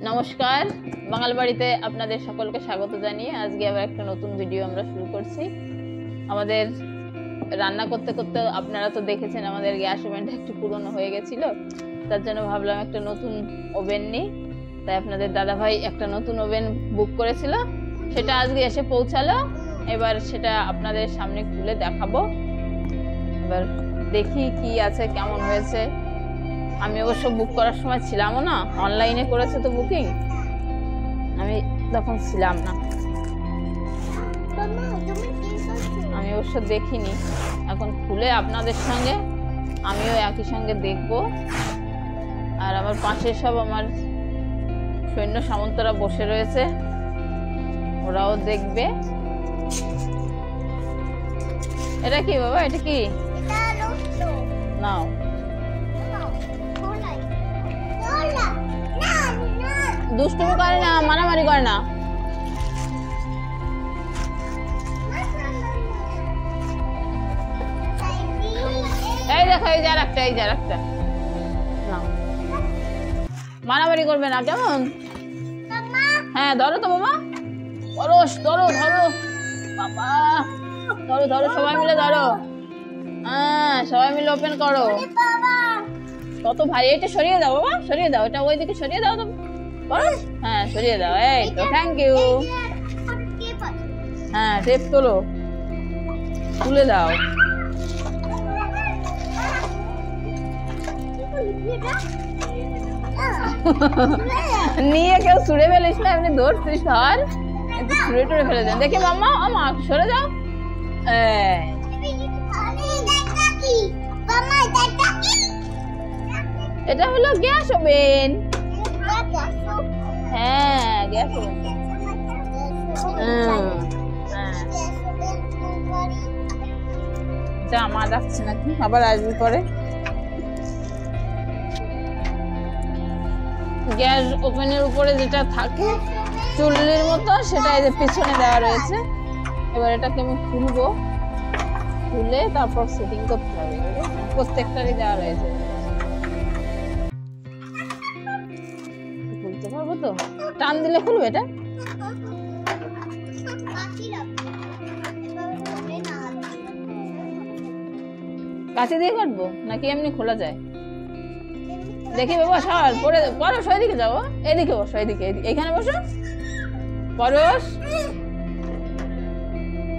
নমস্কার, বাঙাল বাড়িতে আপনাদের সকলকে স্বাগত জানিয়ে আজকে আবার একটা নতুন ভিডিও আমরা শুরু করছি। আমাদের রান্না করতে করতে আপনারা তো দেখেছেন আমাদের গ্যাস ওভেনটা একটু পুরনো হয়ে গেছিল, তার জন্য ভাবলাম একটা নতুন ওভেন নিই। তাই আপনাদের দাদাভাই একটা নতুন ওভেন বুক করেছিল, সেটা আজকে এসে পৌঁছালো। এবার সেটা আপনাদের সামনে খুলে দেখাবো। এবার দেখি কি আছে, কেমন হয়েছে। আমি অবশ্য বুক করার সময় ছিলামও না, অনলাইনে করেছে তো বুকিং, আমি তখন ছিলাম না, আমি অবশ্য দেখিনি। এখন খুলে আপনাদের সঙ্গে আমিও একই সঙ্গে দেখব, আর আমার পাশে সব আমার সৈন্য সামন্তরা বসে রয়েছে, ওরাও দেখবে। এটা কি বাবা, এটা কি? নাও, দুষ্টুমি করে না, মারামারি করে না। এই দেখো, এই যে আরেকটা, এই যে আরেকটা। নাও, মারামারি করবে না কেমন? হ্যাঁ ধরো তো বাবা, পরশ ধরো ধরো বাবা, ধরো ধরো, সবাই মিলে ধরো। হ্যাঁ সবাই মিলে ওপেন করো। কত ভারী, এটা সরিয়ে দাও বাবা, সরিয়ে দাও, এটা ওইদিকে সরিয়ে দাও তো। হ্যাঁ সরিয়ে দাও, এই তো, থ্যাংক ইউ। হ্যাঁ টেপ তোলো, তুলে দাও। নিয়ে কেউ ছুড়ে ফেলিস না, এমনি ধরছিস, ধর ছুড়ে টুড়ে ফেলে দেন। দেখি মাম্মা, আমা সরে যাও। এটা হলো গ্যাস ওভেন। হ্যাঁ গ্যাস ওভেন। আমার রাখছে নাকি, আবার আসবি পরে। গ্যাস ওভেনের উপরে যেটা থাকে চুল্লির মতো, সেটা এই যে পিছনে দেওয়া রয়েছে। এবার এটাকে আমি খুলবো, খুলে তারপর সেটিং করতে হবে। প্রত্যেকটারই দেওয়া রয়েছে, খুলতে পারবো তো? টান দিলে খুলবে এটা? কাঁচি দিয়ে কাটবো নাকি এমনি খোলা যায়? দেখি বাবা, সর পরে পরশ, ওইদিকে যাবো, এদিকে বসো, এদিকে, এইখানে বসো। পরশ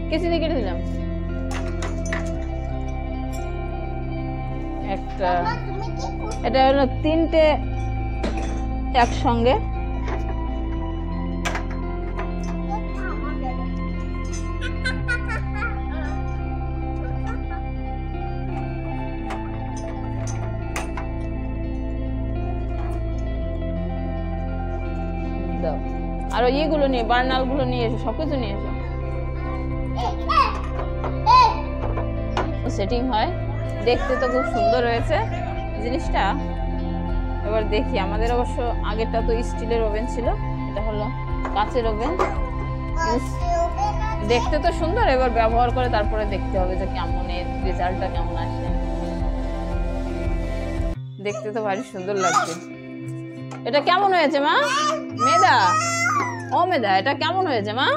কেচি দিয়ে কেটে দিলাম একটা। এটা হলো তিনটে একসঙ্গে। আর ইয়েগুলো নিয়ে, বার্নাল গুলো নিয়ে এসো, সবকিছু নিয়ে এসো। সেটিং হয়, দেখতে তো খুব সুন্দর হয়েছে জিনিসটা। এবার দেখি, আমাদের অবশ্য আগেরটা তো স্টিলের ওভেন ছিল, এটা হলো কাঁচের ওভেন। দেখতে তো সুন্দর, এবার ব্যবহার করে তারপরে দেখতে হবে যে কেমন এর রেজাল্টটা কেমন আসে। দেখতে তো ভারী সুন্দর লাগছে। এটা কেমন হয়েছে মা? মেদা, ও মেদা, এটা কেমন হয়েছে মা?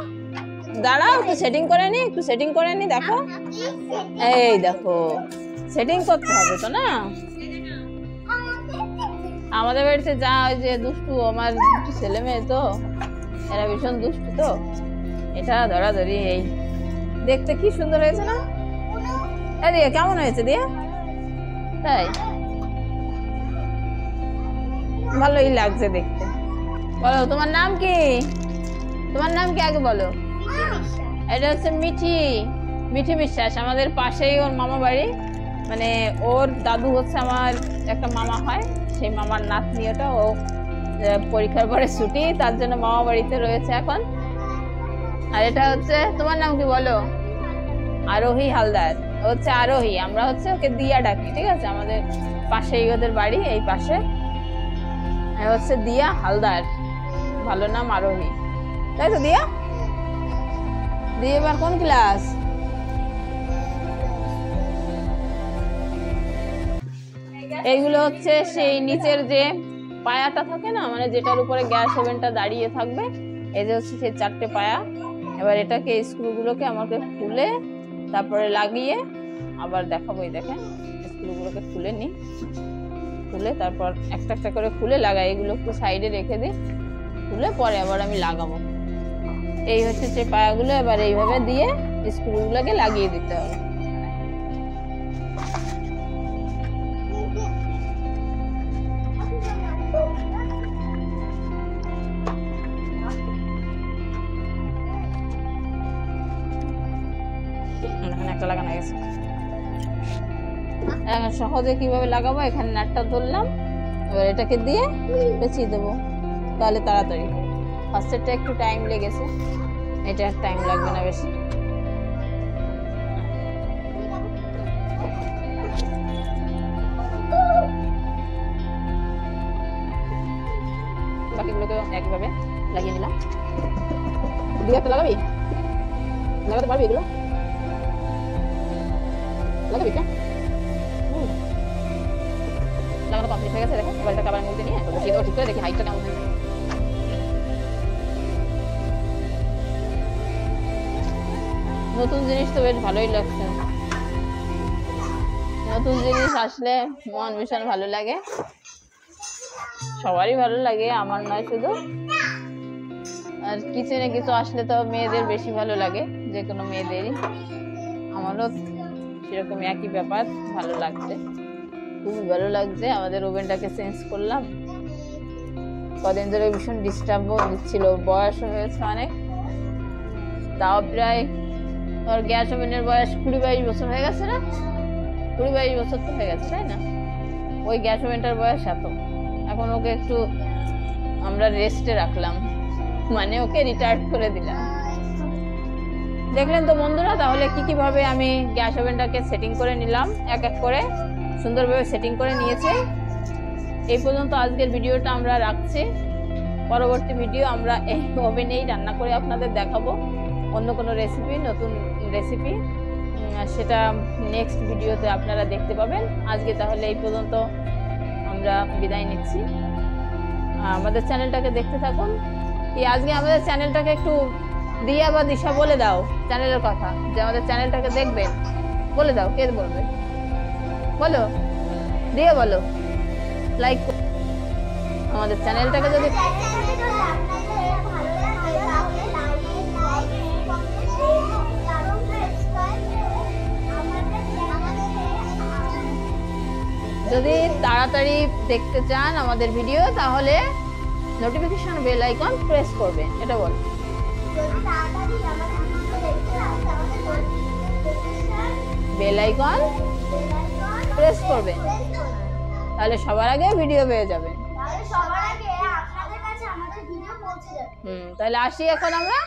দাঁড়াও, একটু সেটিং করে নি, একটু সেটিং করে নি। দেখো, এই দেখো, সেটিং করতে হবে তো না? আমাদের বাড়িতে যা ওই যে দুষ্টু, আমার দুটো ছেলে মেয়ে তো, এরা ভীষণ দুষ্টু তো। এটা ধরাধরি, এই দেখতে কি সুন্দর হয়েছে না? দিয়ে কেমন হয়েছে দিয়ে? তাই ভালোই লাগছে দেখতে। বলো তোমার নাম কি? তোমার নাম কি আগে বলো। এটা হচ্ছে মিঠি, মিঠি বিশ্বাস। আমাদের পাশেই ওর মামা বাড়ি, মানে ওর দাদু হচ্ছে আমার একটা মামা হয়, সেই মামার নাতনি ওটা। ও পরীক্ষার পরে ছুটি, তার জন্য মামা বাড়িতে রয়েছে এখন। আর এটা হচ্ছে, তোমার নাম কি বলো? আরোহী হালদার। ও হচ্ছে আরোহী, আমরা হচ্ছে ওকে দিয়া ডাকি, ঠিক আছে? আমাদের পাশেই ওদের বাড়ি, এই পাশে। হচ্ছে দিয়া হালদার, ভালো নাম আরোহী, তাই তো? দিয়া, দিয়ে এবার কোন ক্লাস? এইগুলো হচ্ছে সেই নিচের যে পায়াটা থাকে না, মানে যেটার উপরে গ্যাস ওভেনটা দাঁড়িয়ে থাকবে, এই যে হচ্ছে সেই 4টে পায়া। এবার এটাকে স্ক্রুগুলোকে আমাকে খুলে তারপরে লাগিয়ে আবার দেখাবো। এই দেখেন স্ক্রুগুলোকে খুলে নিই, খুলে তারপর একটা একটা করে খুলে লাগাই। এগুলো একটু সাইডে রেখে দিই, খুলে পরে আবার আমি লাগাবো। এই হচ্ছে যে পায়াগুলো, এবার এইভাবে দিয়ে স্ক্রুগুলোকে লাগিয়ে দিতে হবে। একটা লাগানো গেছে। এখন সহজে কিভাবে লাগাবো, এখানে নাটটা ধরলাম, এবার এটাকে দিয়ে পেঁচিয়ে দেবো, তাহলে তাড়াতাড়ি। ফার্স্টেরটা একটু টাইম লেগেছে, এটা টাইম লাগবে না বেশি। বাকিগুলোকে একভাবে লাগিয়ে নিলাম। দিয়ে একটা লাগাবি, লাগাতে পারবি এগুলো? লাগাবি কে? লাগানো কমপ্লিট হয়ে গেছে। দেখেন এবার এটা আবার মধ্যে নিয়ে বসিয়ে দেবো ঠিক করে, দেখি হাইটটা কেমন হয়েছে। নতুন জিনিস তো বেশ ভালোই লাগছে। নতুন জিনিস আসলে মন ভীষণ ভালো লাগে, সবারই ভালো লাগে, আমার নয় শুধু। আর কিচেনে কিছু আসলে তো মেয়েদের বেশি ভালো লাগে, যে কোনো মেয়েদেরই। আমারও সেরকম একই ব্যাপার, ভালো লাগছে, খুবই ভালো লাগছে। আমাদের ওভেনটাকে চেঞ্জ করলাম, কদিন ধরে ভীষণ ডিস্টার্বও দিচ্ছিল, বয়স হয়েছে অনেক। তাও প্রায় ওর গ্যাস ওভেনের বয়স 20-22 বছর হয়ে গেছে না? 20-22 বছর তো হয়ে গেছে, তাই না? ওই গ্যাস ওভেনটার বয়স এত। এখন ওকে একটু আমরা রেস্টে রাখলাম, মানে ওকে রিটায়ার্ড করে দিলাম। দেখলেন তো বন্ধুরা, তাহলে কিভাবে আমি গ্যাস ওভেনটাকে সেটিং করে নিলাম। এক এক করে সুন্দরভাবে সেটিং করে নিয়েছি। এই পর্যন্ত আজকের ভিডিওটা আমরা রাখছি। পরবর্তী ভিডিও আমরা এই ওভেনেই রান্না করে আপনাদের দেখাবো, অন্য কোনো রেসিপি, নতুন রেসিপি, সেটা নেক্সট ভিডিওতে আপনারা দেখতে পাবেন। আজকে তাহলে এই পর্যন্ত আমরা বিদায় নিচ্ছি। আমাদের চ্যানেলটাকে দেখতে থাকুন। আজকে আমাদের চ্যানেলটাকে একটু দিয়া বা দিশা বলে দাও চ্যানেলের কথা, যে আমাদের চ্যানেলটাকে দেখবেন, বলে দাও। কে বলবে? বলো, দিয়ে বলো। লাইক আমাদের চ্যানেলটাকে যদি তাড়াতাড়ি দেখতে চান আমাদের ভিডিও, তাহলে নোটিফিকেশন বেল আইকন প্রেস করবেন। এটা বল। বেল আইকন প্রেস করবেন, তাহলে সবার আগে ভিডিও পেয়ে যাবেন। তাহলে আসি এখন আমরা।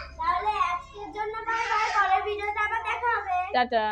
টাটা।